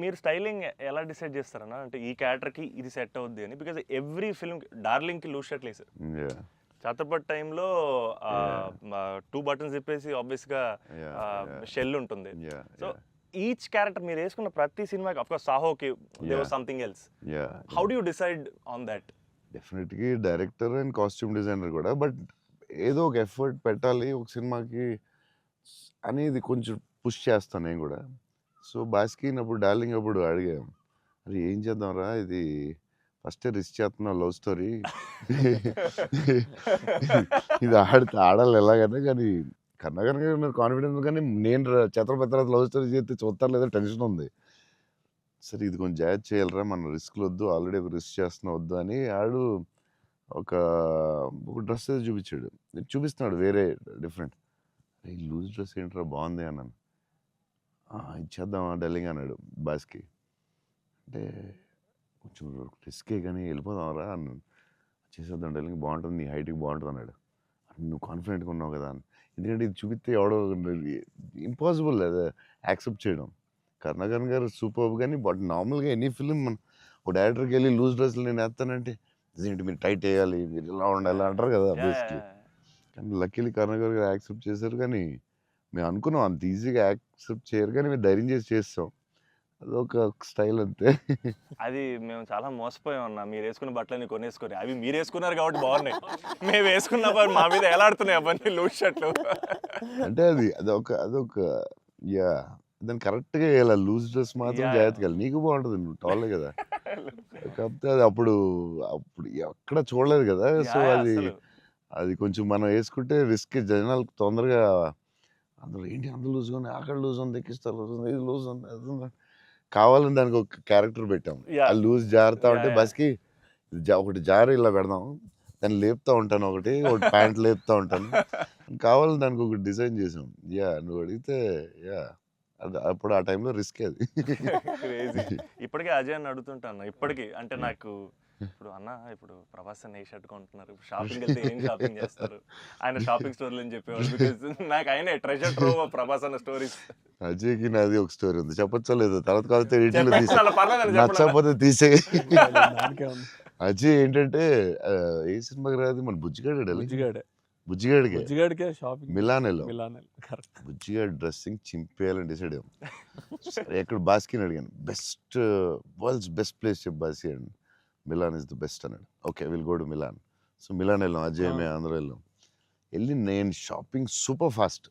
మీరు స్టైలింగ్ ఎలా డిసైడ్ చేస్తారన్నా, అంటే ఈ క్యారెక్టర్కి ఇది సెట్ అవుద్ది అని? బికాజ్ ఎవ్రీ ఫిల్మ్ డార్లింగ్కి లూజ్ షర్ట్ వేసారు, ఛత్రపతి టైంలో 2 బటన్స్ చెప్పేసి ఆబ్వియస్గా షెల్ ఉంటుంది. సో ఈచ్ క్యారెక్టర్ మీరు వేసుకున్న ప్రతి సినిమాకి, ఆఫ్ కోర్స్ సాహోకి there was something else. How do you decide on that? డెఫినెట్గా డైరెక్టర్ అండ్ కాస్ట్యూమ్ డిజైనర్ కూడా, బట్ ఏదో ఒక ఎఫర్ట్ పెట్టాలి ఒక సినిమాకి అనేది కొంచెం పుష్ చేస్తాను నేను కూడా. సో బాస్కిన్ అప్పుడు డార్లింగ్ అప్పుడు అడిగాం, అది ఏం చేద్దాంరా, ఇది ఫస్ట్ రిస్క్ చేస్తున్నావు లవ్ స్టోరీ, ఇది ఆడాలి ఎలాగైనా, కానీ కన్నగారు నాకు కాన్ఫిడెన్స్, కానీ నేను ఛత్రపతి తర్వాత లవ్ స్టోరీ చేస్తే చూస్తారు లేదా టెన్షన్ ఉంది. సరే ఇది కొంచెం జాగ్రత్త చేయాలరా, మన రిస్క్లు వద్దు, ఆల్రెడీ రిస్క్ చేస్తున్నా వద్దు అని ఆడు ఒక డ్రెస్ చూపించాడు, చూపిస్తున్నాడు వేరే డిఫరెంట్. లూజ్ డ్రెస్ ఏంట్రా బాగుంది అన్నాను. ఇచ్చేద్దామా డార్లింగ్ అన్నాడు బాస్కి. అంటే కొంచెం రిస్కే కానీ వెళ్ళిపోదాంరా అన్నాను. చేసేద్దాం డార్లింగ్, బాగుంటుంది, నీ హైట్కి బాగుంటుంది అన్నాడు. నువ్వు కాన్ఫిడెంట్గా ఉన్నావు కదా అని. ఎందుకంటే ఇది చూపిస్తే ఎవడో ఇంపాసిబుల్ అది యాక్సెప్ట్ చేయడం. కరుణాకరన్ గారు సూపర్, కానీ బట్ నార్మల్గా ఎనీ ఫిలిం మన ఒక డైరెక్టర్కి వెళ్ళి లూజ్ డ్రెస్లు నేను వేస్తానంటే, ఇదేంటి మీరు టైట్ వేయాలి, మీరు ఇలా ఉండాలి అంటారు కదా బేసిక్లీ. కానీ లక్కీలీ కరుణాకర్ గారు యాక్సెప్ట్ చేశారు. కానీ మేము అనుకున్నాం అంత ఈజీగా యాక్సెప్ట్ చేయరు, కానీ మేము ధైర్యం చేసి చేస్తాం. అదొక స్టైల్ అంతే. అది మేము చాలా మోసపోయాం అన్న. మీరు వేసుకున్న బట్టలన్నీ కొనేసుకొని అవి మీరు వేసుకున్నారు కాబట్టి బాగున్నాయి. మేము వేసుకున్న మా మీద ఎలాడుతున్నాయి అవన్నీ లూజ్ షర్ట్లు. అంటే అదొక యా దాన్ని కరెక్ట్గా వేయాలి. లూజ్ డ్రెస్ మాత్రం Yeah. జాగ్రత్తగా వేయాలి. నీకు బాగుంటుంది, నువ్వు టాలే కదా. కాకపోతే అది అప్పుడు ఎక్కడ చూడలేదు కదా. సో Yeah, అది అసలు అది కొంచెం మనం వేసుకుంటే రిస్క్. జనాలకు తొందరగా అందులో ఏంటి అంత లూజ్గా ఉంది, అక్కడ లూజ్ ఉంది, ఎక్కిస్తారు లూజ్ ఉంది, ఇది లూజ్ ఉంది, అది ఉంది. కావాలని దానికి ఒక క్యారెక్టర్ పెట్టాం. Yeah. ఆ లూజ్ జారుతా Yeah, ఉంటే yeah. బస్కి ఒకటి జారి ఇలా పెడదాం, దాన్ని లేపుతా ఉంటాను, ఒకటి ప్యాంట్ లేపుతా ఉంటాను. కావాలని దానికి ఒకటి డిజైన్ చేసాం. యా నువ్వు అడిగితే యా అది అప్పుడు ఆ టైంలో రిస్క్ అది. క్రేజీ. ఇప్పటికే అజయ్ అని అడుగుతుంటాను. ఇప్పటికీ అంటే నాకు ఇప్పుడు అన్న ఇప్పుడు ప్రభాస్ అన్న ఏ షర్ట్ కొంటున్నారు, ఇప్పుడు షాపింగ్ వెళ్తే ఏం షాపింగ్ చేస్తారు, ఆయన షాపింగ్ స్టోర్లు అని చెప్పేవాడు. బికాజ్ నాకు ఆయన ట్రెజర్ ట్రోవ్ ప్రభాస్ అన్న స్టోరీస్. అజయ్కి నాది ఒక స్టోరీ ఉంది, చెప్పచ్చో లేదు, తర్వాత కాకపోతే ఇంట్లో తీసే, పర్లేదు నచ్చకపోతే తీసే. దానికే ఉంది. అజయ్ ఏంటంటే ఏ సినిమాకి రాదు మన బుజ్జిగాడే, బుజ్జిగాడే బుజ్జిగాడికి బుజ్జిగాడికే షాపింగ్ మిలాన్ వెళ్ళాం. Milan correct. బుజ్జిగాడి డ్రెస్సింగ్ చింపేయాలని డిసైడ్ అయ్యాం. సరే ఎక్కడ బాస్కిని అడిగాను, బెస్ట్ వరల్డ్స్ బెస్ట్ ప్లేస్ చెప్పు బాస్కి అండి. మిలాన్ ఇస్ ద బెస్ట్ అన్నాడు. Okay will go to Milan. So Milan వెళ్ళాం, అజయ్ మేము అందరూ వెళ్ళాం. వెళ్ళి నేను షాపింగ్ సూపర్ ఫాస్ట్,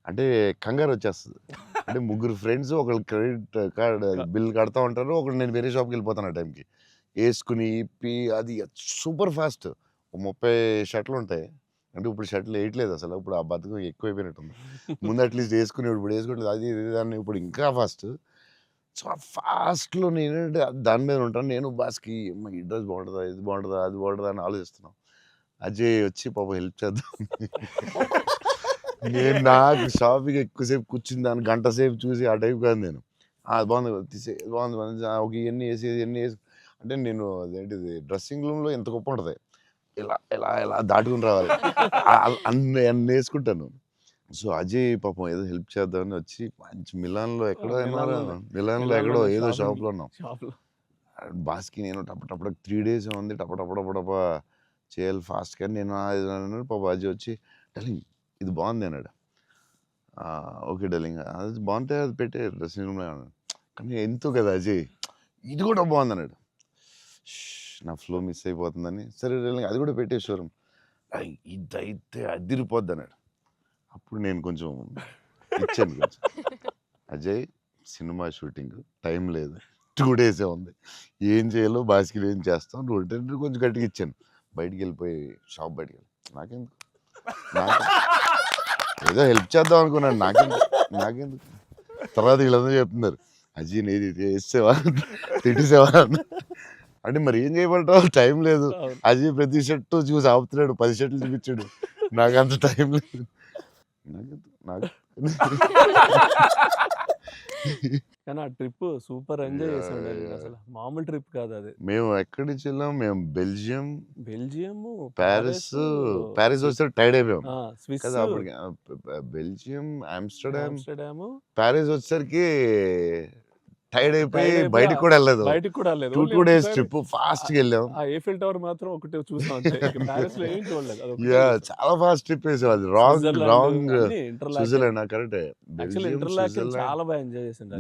అంటే కంగారు వచ్చేస్తుంది. అంటే ముగ్గురు ఫ్రెండ్స్ ఒకళ్ళు క్రెడిట్ కార్డ్ బిల్ కడతా ఉంటారు, ఒకళ్ళు నేను వేరే షాప్కి వెళ్ళిపోతాను ఆ టైంకి. వేసుకుని ఇప్పి అది సూపర్ ఫాస్ట్. 30 షర్ట్లు ఉంటాయి. అంటే ఇప్పుడు షర్ట్లు వేయట్లేదు అసలు, ఇప్పుడు ఆ బతుకు ఎక్కువైపోయినట్టుంది. ముందు అట్లీస్ట్ వేసుకుని ఇప్పుడు వేసుకోవట్లేదు, అది ఇది దాన్ని ఇప్పుడు ఇంకా ఫాస్ట్. సో ఆ ఫాస్ట్లో నేనంటే దాని మీద ఉంటాను. నేను బాస్కి ఈ డ్రెస్ బాగుంటుందా, ఇది బాగుంటుందా, అది బాగుంటుందా అని ఆలోచిస్తున్నాం. అజయ్ వచ్చి పాపం హెల్ప్ చేద్దాం. నేను నాకు షాపింగ్ ఎక్కువసేపు కూర్చుని దాన్ని గంట సేపు చూసి ఆ టైప్ కాదు నేను. అది బాగుంది తీసే, బాగుంది ఒక ఇవన్నీ వేసి ఇవన్నీ వేసి, అంటే నేను అదేంటిది డ్రెస్సింగ్ రూమ్లో ఎంత గొప్ప ఉంటుంది, ఇలా ఇలా ఇలా దాటుకుని రావాలి, అన్ని వేసుకుంటాను. సో అజయ్ పాపం ఏదో హెల్ప్ చేద్దామని వచ్చి మంచి మిలాన్లో ఎక్కడో మిలాన్లో ఎక్కడో ఏదో షాప్లో ఉన్నాం. షాప్లో బాస్కి నేను టపటపడ 3 days ఉంది, టపటపడపడప చేయాలి ఫాస్ట్. కానీ నేను అన్నాడు. పాప అజయ్ వచ్చి డార్లింగ్ ఇది బాగుంది అన్నాడు. ఓకే డార్లింగ్ అది బాగుంటే అది పెట్టే డ్రెస్సింగ్ రూమ్లో అన్నాడు. కానీ ఎంతో కదా అజయ్ ఇది కూడా బాగుంది అన్నాడు. నా ఫ్లో మిస్ అయిపోతుందని, సరే డార్లింగ్ అది కూడా పెట్టే షోరూమ్, ఇదైతే అదిరిపోద్ది అన్నాడు. అప్పుడు నేను కొంచెం ఇచ్చాను కొంచెం. అజయ్ సినిమా షూటింగ్ టైం లేదు, 2 days ఉంది, ఏం చేయాలో బాస్కి ఏం చేస్తాం, నువ్వు కొంచెం గట్టిగా ఇచ్చాను. బయటికి వెళ్ళిపోయి షాప్ బయటికి వెళ్ళి నాకెందుకు, నాకు ఏదో హెల్ప్ చేద్దాం అనుకున్నాను, నాకెందుకు. తర్వాత వీళ్ళందరూ చెప్తున్నారు అజయ్ నేది వేసేవా తిట్టేసేవా అంటే మరి ఏం చేయమంటావు, టైం లేదు. అజయ్ ప్రతి షర్టు చూసి ఆపుతున్నాడు, 10 షర్ట్లు చూపించాడు, నాకు అంత టైం లేదు. నాకు కానీ ఆ ట్రిప్ సూపర్ ఎంజాయ్ చేసాడు అసలు, మామూలు ట్రిప్ కాదు అది. మేము ఎక్కడి నుంచి వెళ్ళాం, మేము బెల్జియం, ప్యారిస్ ప్యారిస్ వస్తే టైర్డ్ అయిపోయాం స్విస్ కదా అప్పటికి. బెల్జియం, ఆమ్స్టర్డామ్, ఆమ్స్టర్డామ్, ప్యారిస్ వచ్చేసరికి టైర్డ్ అయిపోయి బయటకు కూడా వెళ్ళలేదు. బయటికి కూడా వెళ్ళలేదు. 2 days ట్రిప్ ఫాస్ట్ గా వెళ్ళాం. ఆ ఏఫిల్ టవర్ మాత్రం ఒకటి చూసాం, ప్యారిస్ లో ఏం చూడలేదు. చాలా ఫాస్ట్ ట్రిప్ వేసాం. అది రాంగ్ స్విట్జర్లాండ్ కరెక్ట్. చాలా బాగా ఎంజాయ్ చేసింది.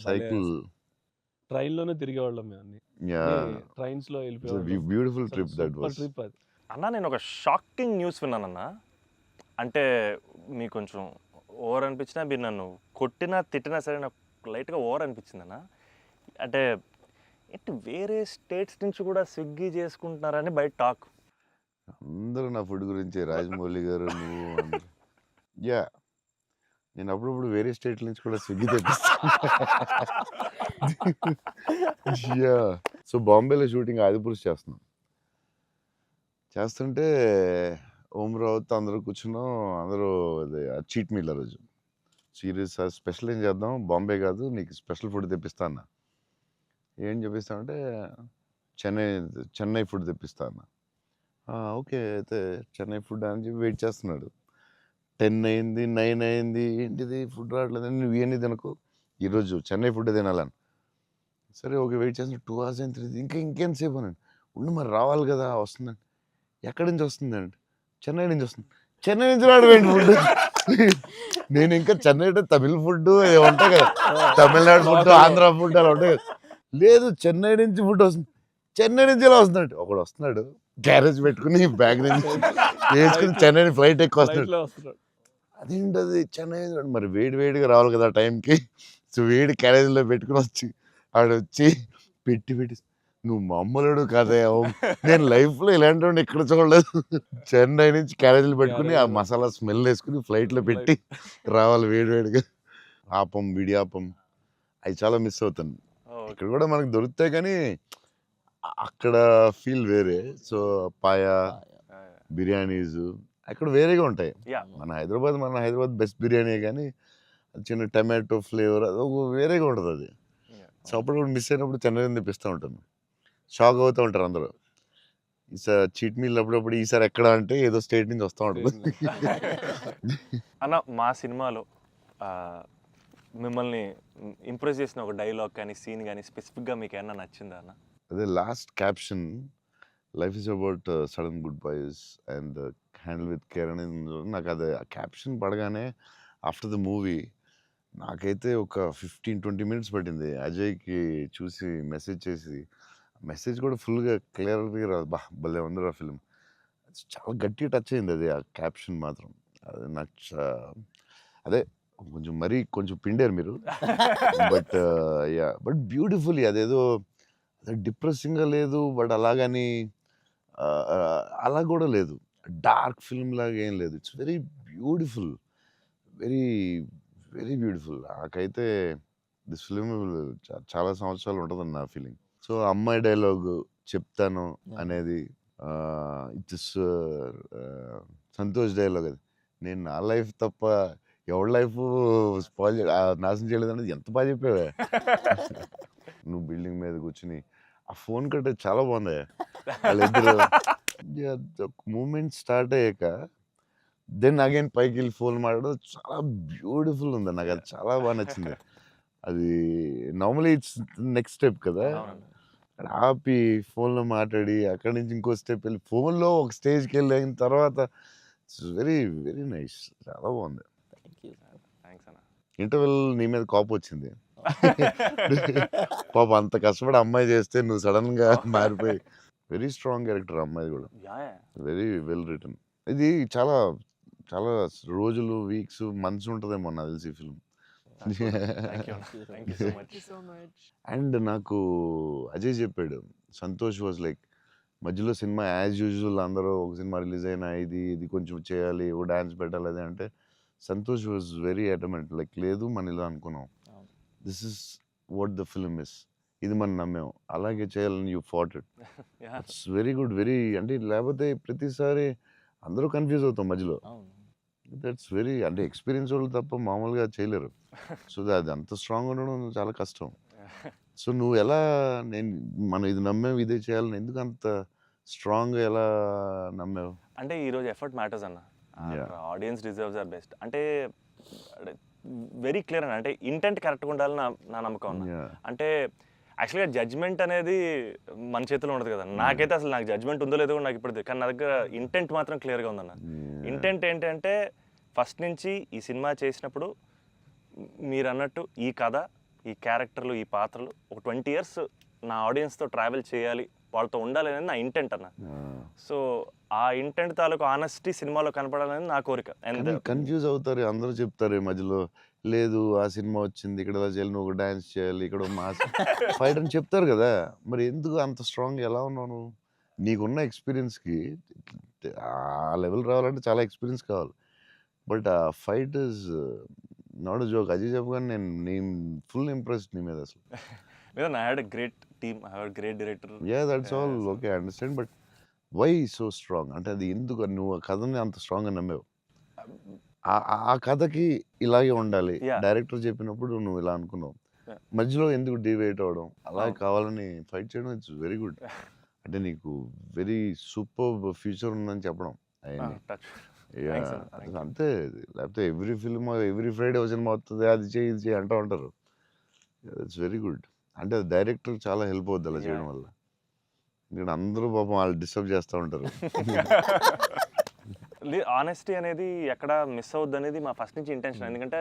సైకిల్ ట్రైన్ లోనే తిరిగేవాళ్ళం మేము అన్ని, ట్రైన్స్ లో వెళ్ళిపోయాం. Beautiful trip that was. Trip అది. అన్న నేను ఒక షాకింగ్ న్యూస్ విన్నానన్న. అంటే మీకు కొంచెం ఓవర్ అనిపించినా, మీరు నన్ను కొట్టినా తిట్టినా సరే నాకు లైట్గా ఓవర్ అనిపించింది అన్న. అంటే ఏంటి వేరే స్టేట్స్ నుంచి కూడా స్విగ్గీ చేసుకుంటున్నారని బయట టాక్. అందరూ నా ఫుడ్ గురించి రాజమౌళి గారు నువ్వు యా నేను అప్పుడప్పుడు వేరే స్టేట్ నుంచి కూడా స్విగ్గీ తెప్పిస్తాను. యా సో బాంబేలో షూటింగ్ ఆదిపురుష్ చేస్తుంటే ఓం రావుతో అందరూ కూర్చున్నాం. అందరూ అదే చీట్ మీల్ ఆ రోజు సీరియస్ స్పెషల్ ఏం చేద్దాం, బాంబే కాదు నీకు స్పెషల్ ఫుడ్ తెప్పిస్తా అన్న. ఏం చెప్పిస్తామంటే చెన్నై ఫుడ్ తెప్పిస్తా అన్న. ఓకే అయితే చెన్నై ఫుడ్ అని చెప్పి వెయిట్ చేస్తున్నాడు. 10 అయింది, 9 అయింది, ఏంటిది ఫుడ్ రావట్లేదు, నువ్వు ఇవన్నీ తినకు, ఈరోజు చెన్నై ఫుడ్ తినాలని. సరే ఓకే వెయిట్ చేస్తున్నా. 2 hours అయింది, ఇంకెంతసేపు అనండి. ఉండి మరి రావాలి కదా, వస్తుందండి. ఎక్కడి నుంచి వస్తుందండి? చెన్నై నుంచి వస్తుంది. చెన్నై నుంచి రావడం ఫుడ్. నేను ఇంకా చెన్నై అంటే తమిళ ఫుడ్ ఉంటాయి కదా, తమిళనాడు ఫుడ్, ఆంధ్ర ఫుడ్ అలా ఉంటాయి కదా. లేదు చెన్నై నుంచి ఫుడ్ వస్తుంది. చెన్నై నుంచి ఎలా వస్తున్నాడు? ఒకడు వస్తున్నాడు గ్యారేజ్ పెట్టుకుని బ్యాగ్ నుంచి వేసుకుని చెన్నై ఫ్లైట్ ఎక్కువ వస్తున్నాడు. ఫ్లైట్లో వస్తున్నాడు. అదేంటది చెన్నై మరి వేడి వేడిగా రావాలి కదా టైంకి. సో వేడి క్యారేజ్లో పెట్టుకుని వచ్చి ఆడొచ్చి పెట్టి నువ్వు మామూలుడు కదా, నేను లైఫ్లో ఇలాంటి వాడిని ఎక్కడ చూడలేదు. చెన్నై నుంచి క్యారేజీలు పెట్టుకుని ఆ మసాలా స్మెల్ వేసుకుని ఫ్లైట్లో పెట్టి రావాలి వేడి వేడిగా. ఆపం, విడియాపం అవి చాలా మిస్ అవుతాను. ఇక్కడ కూడా మనకు దొరుకుతాయి కానీ అక్కడ ఫీల్ వేరే. సో పాయా బిర్యానీస్ అక్కడ వేరేగా ఉంటాయి. Yeah. మన హైదరాబాద్ బెస్ట్ బిర్యానీ, కానీ చిన్న టమాటో ఫ్లేవర్ అది ఒక వేరేగా ఉంటుంది అది. సో అప్పుడు మిస్ అయినప్పుడు చెన్నై తెప్పిస్తూ ఉంటాను. షాక్ అవుతూ ఉంటారు అందరూ. ఈసారి చీట్ మీల్ అప్పుడప్పుడు ఈసారి ఎక్కడ అంటే ఏదో స్టేట్ నుంచి వస్తూ ఉంటుంది. అన్న మా సినిమాలో మిమ్మల్ని ఇంప్రెస్ చేసిన ఒక డైలాగ్ కానీ సీన్ కానీ స్పెసిఫిక్గా మీకు ఏమన్నా నచ్చిందా అన్న? అదే last caption, life is about sudden goodbyes and handle with care అనేది నాకు అది క్యాప్షన్ పడగానే ఆఫ్టర్ ద మూవీ నాకైతే ఒక 15-20 మినిట్స్ పట్టింది అజయ్కి చూసి మెసేజ్ చేసి. మెసేజ్ కూడా ఫుల్గా క్లియర్గా రాదు. భలే ఉంది ఆ ఫిల్మ్. చాలా గట్టిగా టచ్ అయింది అది, ఆ క్యాప్షన్ మాత్రం. అది నాకు అదే కొంచెం మరీ కొంచెం పిండారు మీరు. బట్ బ్యూటిఫుల్లీ అదేదో డిప్రెసింగ్గా లేదు, బట్ అలాగని అలా కూడా లేదు, డార్క్ ఫిల్మ్ లాగా ఏం లేదు. It's very beautiful, very very beautiful. నాకైతే దిస్ ఫిల్మ్ చాలా సంవత్సరాలు ఉంటుందని నా ఫీలింగ్. సో అమ్మాయి డైలాగ్ చెప్తాను అనేది ఇట్స్ సంతోష్ డైలాగ్. అది నేను నా లైఫ్ తప్ప ఎవరి లైఫ్ స్పాయిల్ నాశనం చేయలేదు అనేది ఎంత బాగా చెప్పావే. నువ్వు బిల్డింగ్ మీద కూర్చుని ఆ ఫోన్ కట్టే చాలా బాగుంది. వాళ్ళిద్దరు మూమెంట్ స్టార్ట్ అయ్యాక దెన్ అగైన్ పైకి వెళ్ళి ఫోన్ మాట్లాడడం చాలా బ్యూటిఫుల్ ఉంది. నాకు అది చాలా బాగా నచ్చింది. అది నార్మలీ ఇట్స్ నెక్స్ట్ స్టెప్ కదా, అక్కడ ఆపి ఫోన్లో మాట్లాడి అక్కడి నుంచి ఇంకో స్టెప్ వెళ్ళి ఫోన్లో ఒక స్టేజ్కి వెళ్ళిన తర్వాత ఇట్స్ వెరీ వెరీ నైస్, చాలా బాగుంది. థ్యాంక్స్ అన్న. ఇంటర్వెల్ నీ మీద కోపం వచ్చింది. పాప అంత కష్టపడి అమ్మాయి చేస్తే నువ్వు సడన్గా మారిపోయి. వెరీ స్ట్రాంగ్ క్యారెక్టర్ అమ్మాయి కూడా, వెరీ వెల్ రిటర్న్. ఇది చాలా చాలా రోజులు, వీక్స్, మంత్స్ ఉంటుందేమో నాకు తెలిసి film. Thank you so much. So much. And నాకు అజయ్ చెప్పాడు, సంతోష్ వాజ్ లైక్ మధ్యలో సినిమా యాజ్ యూజువల్ అందరూ ఒక సినిమా రిలీజ్ అయినా ఇది కొంచెం చేయాలి, ఓ డాన్స్ పెట్టాలి అది అంటే, సంతోష్ వాజ్ వెరీ అటమెంట్ లైక్ లేదు మన ఇలా అనుకున్నాం, this is what the film is, ఇది మనం నమ్మాం, అలాగే చేయాలని you fat it. It's very good, very అంటే లేకపోతే ప్రతిసారి అందరూ కన్ఫ్యూజ్ అవుతాం మధ్యలో. దట్స్ వెరీ అంటే ఎక్స్పీరియన్స్ వాళ్ళు తప్ప మామూలుగా చేయలేరు. సో అది అంత స్ట్రాంగ్ ఉండడం చాలా కష్టం. సో నువ్వు ఎలా మనం ఇది నమ్మావు ఇదే చేయాలని ఎందుకు అంత స్ట్రాంగ్గా ఎలా నమ్మావు? అంటే ఈరోజు ఎఫర్ట్ మ్యాటర్స్ అన్న. ఆడియన్స్ డిజర్వ్స్ ఆర్ బెస్ట్ అంటే వెరీ క్లియర్ అన్న. అంటే ఇంటెంట్ కరెక్ట్గా ఉండాలని నా నమ్మకం అన్న. అంటే యాక్చువల్గా జడ్జ్మెంట్ అనేది మన చేతిలో ఉండదు కదా. నాకైతే అసలు నాకు జడ్జ్మెంట్ ఉందో లేదో నాకు ఇప్పుడు, కానీ నా దగ్గర ఇంటెంట్ మాత్రం క్లియర్గా ఉందన్న. ఇంటెంట్ ఏంటంటే ఫస్ట్ నుంచి ఈ సినిమా చేసినప్పుడు మీరు అన్నట్టు ఈ కథ, ఈ క్యారెక్టర్లు, ఈ పాత్రలు ఒక 20 years నా ఆడియన్స్తో ట్రావెల్ చేయాలి, వాళ్ళతో ఉండాలి అనేది నా ఇంటెంట్ అన్న. సో ఆ ఇంటెంట్ తాలూకు ఆనెస్టీ సినిమాలో కనపడాలని నా కోరిక. అండ్ కన్ఫ్యూజ్ అవుతారు అందరూ, చెప్తారు ఈ మధ్యలో లేదు ఆ సినిమా వచ్చింది ఇక్కడ ఇలా చేయాలి, నువ్వు డాన్స్ చేయాలి, ఇక్కడ మాస్ ఫైట్ అని చెప్తారు కదా. మరి ఎందుకు అంత స్ట్రాంగ్ ఎలా ఉన్నావు నువ్వు? నీకున్న ఎక్స్పీరియన్స్కి ఆ లెవెల్ రావాలంటే చాలా ఎక్స్పీరియన్స్ కావాలి. బట్ ఆ fight is not joke. Ajay చెప్పగానే నేను ఫుల్ ఇంప్రెస్డ్ నీ మీద అసలు. I had a great team, I had great director. That's all okay, I understand. But why so strong అంటే అది ఎందుకు నువ్వు ఆ కథని అంత స్ట్రాంగ్గా నమ్మావు? ఆ కథకి ఇలాగే ఉండాలి, డైరెక్టర్ చెప్పినప్పుడు నువ్వు ఇలా అనుకున్నావు, మధ్యలో ఎందుకు డివైట్ అవ్వడం, అలా కావాలని ఫైట్ చేయడం ఇట్స్ వెరీ గుడ్. అంటే నీకు వెరీ సూపర్ ఫ్యూచర్ ఉందని చెప్పడం అంతే. లేకపోతే every film every Friday cinema వస్తుంది, అది చేయి ఇది చేయి అంటూ ఉంటారు. It's very good. అంటే డైరెక్టర్ చాలా హెల్ప్ అవుద్ది అలా చేయడం వల్ల. ఇక్కడ అందరూ పాపం వాళ్ళు డిస్టర్బ్ చేస్తూ ఉంటారు. ఆనెస్టీ అనేది ఎక్కడ మిస్ అవుద్ది అనేది మా ఫస్ట్ నుంచి ఇంటెన్షన్. ఎందుకంటే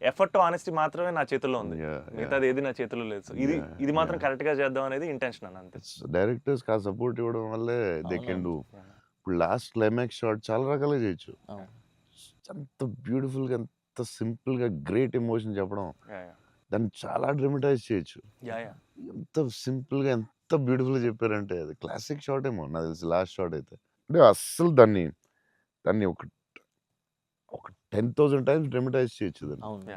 ఎఫర్ట్ ఆనెస్టీ మాత్రమే నా చేతుల్లో ఉంది, మిగతాది ఏది నా చేతుల్లో లేదు. సో ఇది మాత్రం కరెక్ట్గా చేద్దాం అనేది ఇంటెన్షన్ అన్న, అంతే. డైరెక్టర్స్ ఆ సపోర్ట్ ఇవ్వడం వల్లే దే కెన్ డూ. ఇప్పుడు లాస్ట్ క్లైమాక్స్ షాట్ చాలా రకాలుగా చేయొచ్చు. అంత బ్యూటిఫుల్గా, అంత సింపుల్గా గ్రేట్ ఎమోషన్ చెప్పడం, దాన్ని చాలా డ్రమటైజ్ చేయొచ్చు. ఎంత సింపుల్గా, ఎంత బ్యూటిఫుల్గా చెప్పారంటే అది క్లాసిక్ షాట్ ఏమో నాకు తెలిసి లాస్ట్ షాట్ అయితే. అంటే అస్సలు దాన్ని ఒక 10,000 టైమ్స్ డ్రమటైజ్ చేయొచ్చు దాన్ని.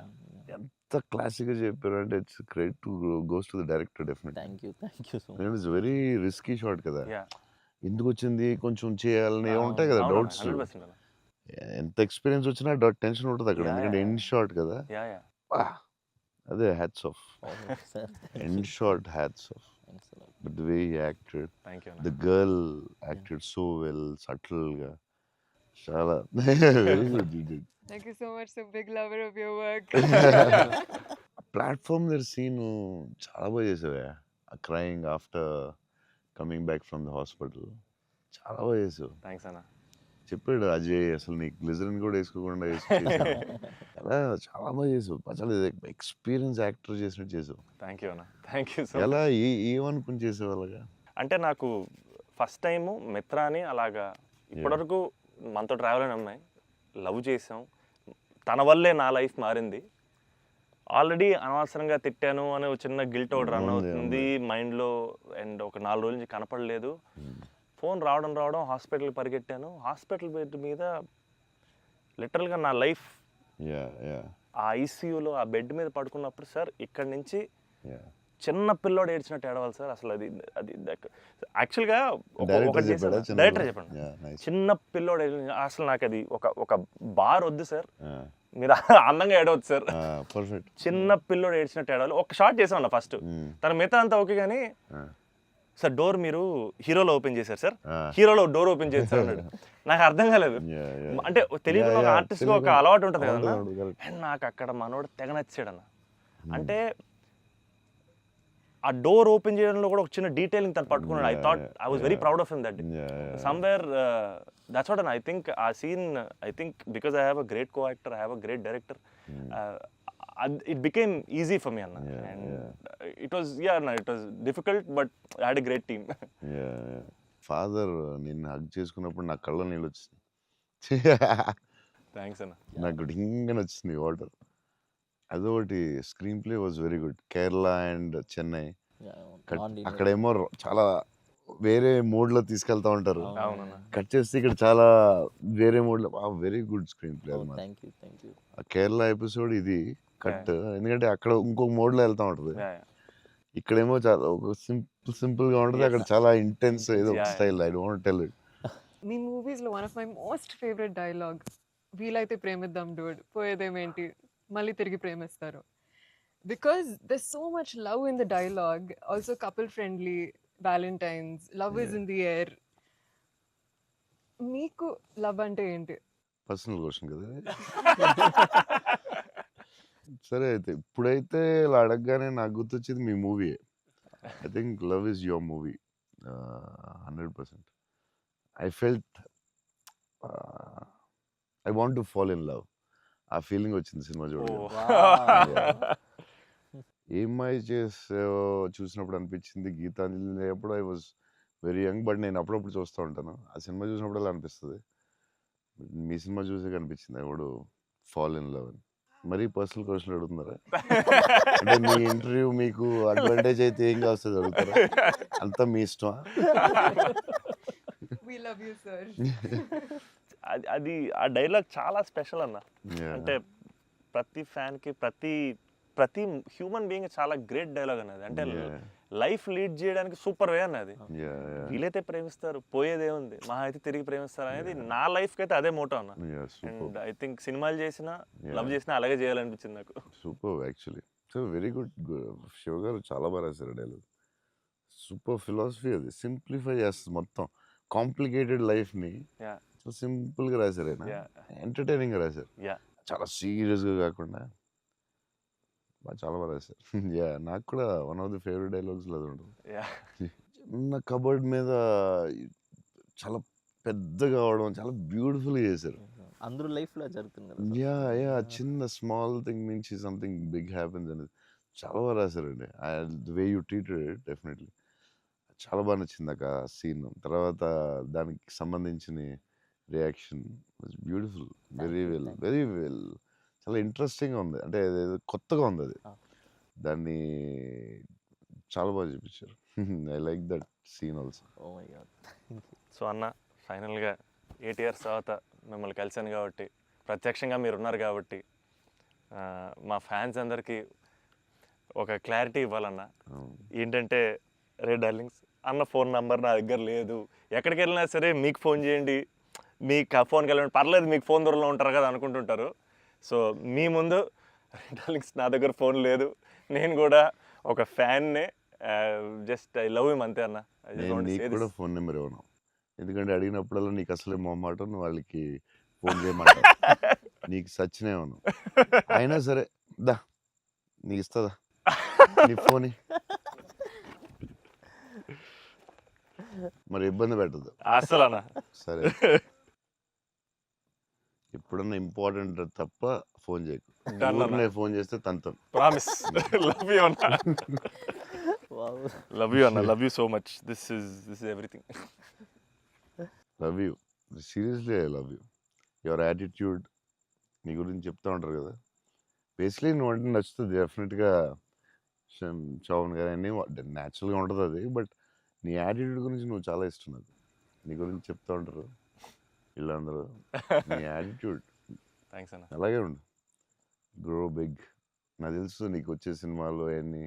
ఎంత క్లాసిక్గా చెప్పారు అంటే it's credit to goes to the director definitely. Thank you so much. It's very risky shot కదా, ఎందుకు వచ్చింది కొంచెం చేయాలని ఉంటాయి కదా డౌట్స్. ఎంత ఎక్స్పీరియన్స్ వచ్చినా టెన్షన్ ఉంటుంది అక్కడ, ఎందుకంటే ఎండ్ షాట్ కదా. అదే hats off, end shot hats off. But the way he acted, the girl acted so well, సటిల్గా, చాలా very good. Thank you so much. So big lover of your work. Platform దగ్గర scene చాలా బాగా చేసావే, crying after coming back from the hospital, చాలా బాగా చేసావు. Thanks అన్న. చెప్పాడు అజయ్, అసలు నీకు గ్లిజరిన్ కూడా వేసుకోకుండా అలా చాలా బాగా చేసావు. చాలా ఎక్స్పీరియన్స్ యాక్టర్ చేసినట్టు చేసావు. థ్యాంక్ యూ అన్న, థ్యాంక్ యూ సో. ఎలా ఏమనుకుని చేసావు అలాగా? అంటే నాకు ఫస్ట్ టైము మిత్రాని అలాగా, ఇప్పటివరకు మనతో ట్రావెల్ అయిన అమ్మాయి, లవ్ చేసాం, తన వల్లే నా లైఫ్ మారింది. ఆల్రెడీ అనవసరంగా తిట్టాను అనే ఒక చిన్న గిల్ట్ ఒకటి రన్ అవుతుంది మైండ్లో. అండ్ ఒక 4 రోజుల నుంచి కనపడలేదు. ఫోన్ రావడం హాస్పిటల్కి పరిగెట్టాను. హాస్పిటల్ బెడ్ మీద లిటరల్గా నా లైఫ్, ఆ ఐసీయూలో ఆ బెడ్ మీద పడుకున్నప్పుడు, సార్ ఇక్కడి నుంచి చిన్న పిల్లోడు ఏడ్చినట్టు ఏడవాలి సార్. అసలు అది యాక్చువల్గా డైరెక్టర్ చెప్పండి, చిన్న పిల్లోడు అసలు నాకు అది ఒక బార్ వద్దు సార్, మీరు అందంగా ఏడవద్దు సార్, చిన్న పిల్లోడు ఏడ్చినట్టు ఏడవాలి. ఒక షాట్ చేసామన్న ఫస్ట్, తన మిగతా అంతా ఓకే కానీ, సార్ డోర్ మీరు హీరోలో ఓపెన్ చేశారు సార్, హీరోలో డోర్ ఓపెన్ చేశారు అన్నాడు. నాకు అర్థం కాలేదు. అంటే తెలియకుండా ఒక ఆర్టిస్ట్గా ఒక అలవాటు ఉంటుంది కదన్నా. అండ్ నాకు అక్కడ మనోడు తెగ నచ్చాడు అన్న. అంటే ఆ డోర్ ఓపెన్ చేయడంలో కూడా ఒక చిన్న డీటెయిలింగ్ తను పట్టుకున్నాడు. I was very proud of him that somewhere. That's what I think ఆ scene, I think because I have a great co actor, I have a great director, it became easy for me, Anna. And it was difficult, but I had a great team. Father నిన్ను hug చేసుకున్నప్పుడు నా కళ్ళ నీళ్ళు వచ్చింది. Thanks అన్న. నాకు డింగని వచ్చింది water. అదొకటి. Screen play was very good. Kerala and Chennai అక్కడేమో చాలా వేరే మోడ్లో తీసుకెళ్తా ఉంటారు, కట్ చేస్తే ఇక్కడ చాలా వేరే మోడ్లో. వెరీ గుడ్ స్క్రీన్ ప్లే అది. ఆ కేరళ ఎపిసోడ్ ఇది కట్, ఎందుకంటే అక్కడ ఇంకొక మోడ్లో వెళ్తా ఉంటుంది, ఇక్కడేమో చాలా ఒక సింపుల్గా ఉంటుంది, అక్కడ చాలా ఇంటెన్స్ ఏదో style. I don't tell it. మీ మూవీస్లో one of my most favourite dialogue, వీలైతే ప్రేమిద్దాం డూడ్, పోయేదేమేంటి మళ్ళీ తిరిగి ప్రేమిస్తారు. Because there so much love in the dialogue, also couple friendly, valentines, love is in the air. మీకు లవ్ అంటే ఏంటి? పర్సనల్ క్వశ్చన్ కదా. సరే అయితే ఇప్పుడైతే ఇలా అడగగానే నాకు గుర్తొచ్చేది మీ movie. I think love is your movie 100%. I felt I want to fall in love. ఆ ఫీలింగ్ వచ్చింది సినిమా చూడగా. ఏమై చేసావో చూసినప్పుడు అనిపించింది. గీతాంజలి అప్పుడు I was very young, but నేను అప్పుడప్పుడు చూస్తూ ఉంటాను. ఆ సినిమా చూసినప్పుడు అలా అనిపిస్తుంది. మీ సినిమా చూసే కనిపించింది I would fall in love అని. మరీ పర్సనల్ క్వశ్చన్ అడుగుతున్నారా? అంటే మీ ఇంటర్వ్యూ మీకు అడ్వాంటేజ్ అయితే ఏం కావస్తుంది అడుగుతారా? అంతా మీ ఇష్టమా? అది ఆ డైలాగ్ చాలా స్పెషల్ అన్న. అంటే ప్రతి ఫ్యాన్కి, ప్రతి హ్యూమన్ బీయింగ్ చాలా గ్రేట్ డైలాగ్ అన్నది. అంటే లైఫ్ లీడ్ చేయడానికి సూపర్ వే అన్నది. వీలైతే ప్రేమిస్తారు, పోయేదేముంది, మహా అయితే తిరిగి ప్రేమిస్తారు అనేది నా లైఫ్కి అయితే అదే మోటో అన్న. అండ్ ఐ థింక్ సినిమాలు చేసినా, లవ్ చేసినా అలాగే చేయాలనిపించింది నాకు. Super actually. So very good. Shiva గారు చాలా బాగా రాశారు డైలాగ్. సూపర్ ఫిలాసఫీ అది. సింప్లిఫై చేస్తుంది మొత్తం కాంప్లికేటెడ్ లైఫ్ని. సో సింపుల్గా రాశారు ఆయన, ఎంటర్టైనింగ్గా రాశారు, చాలా సీరియస్గా కాకుండా చాలా బాగా రాశారు. నాకు కూడా one of the favourite dialogues అది ఉంటుంది. చిన్న కబర్డ్ మీద చాలా పెద్దగా అవడం చాలా బ్యూటిఫుల్గా చేశారు. అందరూ లైఫ్లో జరుగుతుంది కదా sir. యా యా చిన్న స్మాల్ థింగ్ నుంచి సంథింగ్ బిగ్ హ్యాపెన్స్ అనేది చాలా బాగా రాశారండి. The way you treated it definitely చాలా బాగా నచ్చింది ఆ సీన్. తర్వాత దానికి సంబంధించిన reaction beautiful, very well, very well. చాలా ఇంట్రెస్టింగ్గా ఉంది, అంటే అదేదో కొత్తగా ఉంది అది. Ah. దాన్ని చాలా బాగా చూపించారు. I like that scene also. Oh my god. So అన్న ఫైనల్గా 8 years తర్వాత మిమ్మల్ని కలిశాను కాబట్టి, ప్రత్యక్షంగా మీరు ఉన్నారు కాబట్టి, మా ఫ్యాన్స్ అందరికీ ఒక క్లారిటీ ఇవ్వాలన్న. ఏంటంటే, రే డార్లింగ్స్, అన్న ఫోన్ నంబర్ నా దగ్గర లేదు, ఎక్కడికి వెళ్ళినా సరే మీకు ఫోన్ చేయండి, మీకు ఫోన్కి వెళ్ళండి, పర్లేదు మీకు ఫోన్ దూరంలో ఉంటారు కదా అనుకుంటుంటారు. సో మీ ముందు రే డార్లింగ్స్ నా దగ్గర ఫోన్ లేదు, నేను కూడా ఒక ఫ్యాన్నే, జస్ట్ ఐ లవ్ హిమ్ అంతే అన్న. I just నేను want to నీకు say కూడా this. ఫోన్ నెంబర్ ఇవ్వను, ఎందుకంటే అడిగినప్పుడల్లా నీకు అసలే మొహమాటం, నువ్వు వాళ్ళకి ఫోన్ చేయమంటావు. నీకు సచ్చినే ఇవ్వను. అయినా సరే దా నీకు ఇస్తుందా నీ ఫోన్, మరి ఇబ్బంది పెట్టదు. అసలు అన్న సరే ఎప్పుడన్నా ఇంపార్టెంట్ తప్ప ఫోన్ చేయకు. Done అన్న. ఊరినే ఫోన్ చేస్తే తంతం. ప్రామిస్. లవ్ యూ అన్న. Wow. లవ్ యూ అన్న, love you so much. This is everything. Love you, seriously I love you. Your attitude, నీ గురించి చెప్తా ఉంటారు కదా, బేసిక్లీ నువ్వు అంటే నచ్చుతుంది డెఫినెట్గా. చౌన్ గారు అన్నీ న్యాచురల్గా ఉంటుంది అది, బట్ నీ యాటిట్యూడ్ గురించి నువ్వు చాలా ఇష్టం నాకు. నీ గురించి చెప్తా ఉంటారు వీళ్ళందరూ, నీ యాటిట్యూడ్ థ్యాంక్స్ అన్న. అలాగే ఉండు, గ్రో బిగ్. నాకు తెలుసు నీకు వచ్చే సినిమాలు అన్నీ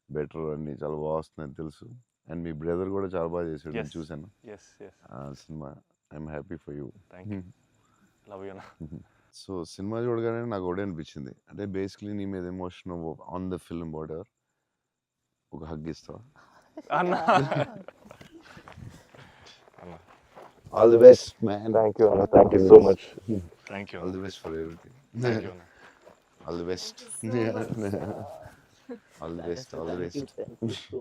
బెటర్, అన్నీ చాలా బాగా వస్తున్నాయని తెలుసు. అండ్ మీ బ్రదర్ కూడా చాలా బాగా చేశాడు, నేను Yes. చూశాను ఎస్ ఎస్, ఆ cinema. I'm happy for you. Thank you. Love you అన్న. సో సినిమా చూడగానే నాకు ఒకటే అనిపించింది, అంటే బేసిక్లీ నీ మీద emotion on the film whatever, ఒక హగ్ ఇస్తావా? అన్న all the best man. Thank you అన్న, thank you so much. Thank you all the best for everything. Thank you అన్న. All the best. All the best, all the Thank you, best. thank you so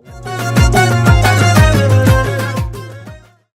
much.